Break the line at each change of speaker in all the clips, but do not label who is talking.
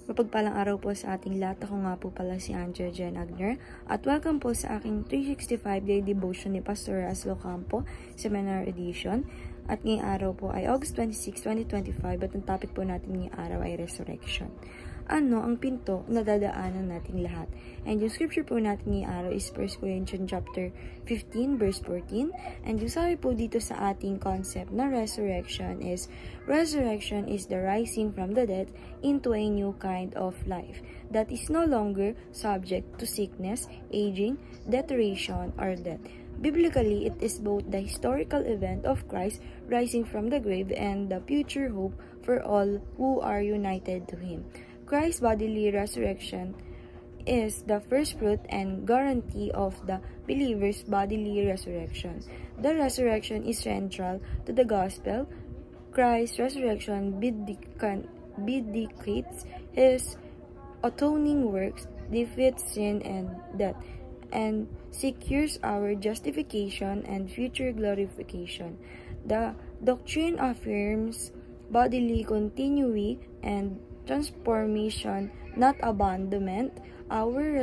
Mapagpalang araw po sa ating lahat. Ako nga po pala si Angela Jen Agner at welcome po sa aking 365-day devotion ni Pastor Ras Locampo, Seminar Edition. At ngayong araw po ay August 26, 2025 at ang topic po natin ngayong araw ay Resurrection. Ano ang pinto na dadaanan nating lahat? And yung scripture po natin ngayong araw is 1 Corinthians chapter 15 verse 14. And yung sabi po dito sa ating concept na resurrection is the rising from the dead into a new kind of life that is no longer subject to sickness, aging, deterioration, or death. Biblically, it is both the historical event of Christ rising from the grave and the future hope for all who are united to Him. Christ's bodily resurrection is the first fruit and guarantee of the believer's bodily resurrection. The resurrection is central to the gospel. Christ's resurrection vindicates His atoning works, defeats sin and death, and secures our justification and future glorification. The doctrine affirms bodily continuity and transformation, not abandonment. Our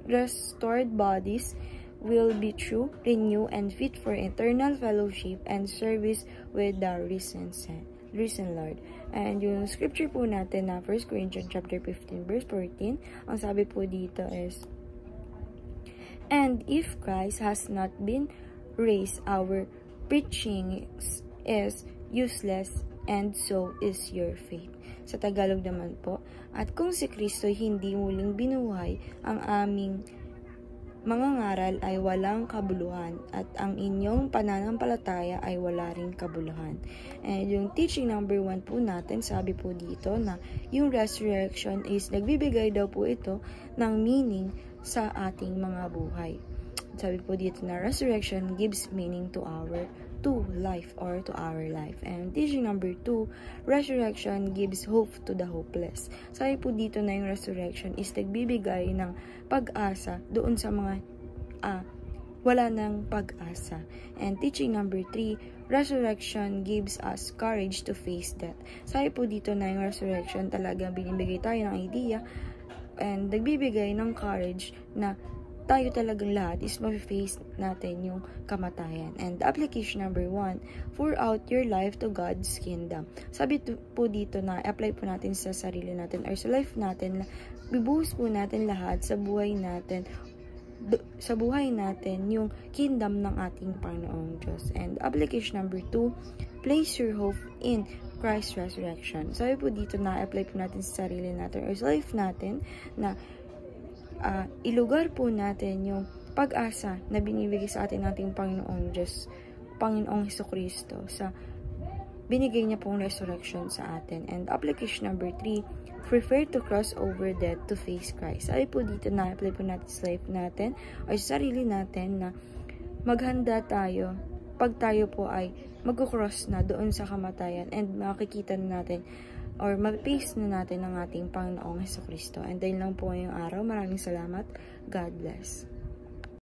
restored bodies will be true, renewed, and fit for eternal fellowship and service with the risen Lord. And yung scripture po natin na 1 Corinthians chapter 15 verse 14, ang sabi po dito is, "And if Christ has not been raised, our preaching is useless, and so is your faith." Sa Tagalog naman po, at kung si Kristo hindi muling binuhay, ang aming mga ngaral ay walang kabuluhan, at ang inyong pananampalataya ay wala ring kabuluhan. And yung teaching number 1 po natin, sabi po dito na yung resurrection is nagbibigay daw po ito ng meaning sa ating mga buhay. Sabi po dito na resurrection gives meaning to life or to our life. And teaching number 2, resurrection gives hope to the hopeless. Sabi po dito na yung resurrection is nagbibigay ng pag-asa doon sa mga wala ng pag-asa. And teaching number 3, resurrection gives us courage to face death. Sabi po dito na yung resurrection talagang binibigay tayo ng idea and nagbibigay ng courage na tayo talagang lahat is ma-face natin yung kamatayan. And application number 1, pour out your life to God's kingdom. Sabi po dito na apply po natin sa sarili natin or sa life natin, bibuhos po natin lahat sa buhay natin yung kingdom ng ating Panginoong Diyos. And application number 2, place your hope in Christ's resurrection. Sabi po dito na apply po natin sa sarili natin or sa life natin na ilugar po natin yung pag-asa na binibigay sa atin nating Panginoong Diyos, Panginoong Hesukristo, sa binigay niya pong resurrection sa atin. And application number 3, prefer to cross over death to face Christ. Sabi po dito na apply po natin sa life natin o sa sarili natin na maghanda tayo pag tayo po ay mag-cross na doon sa kamatayan and makikita na natin or ma-face na natin ang ating Panginoong Hesukristo. And dahil lang po ngayong araw, maraming salamat. God bless.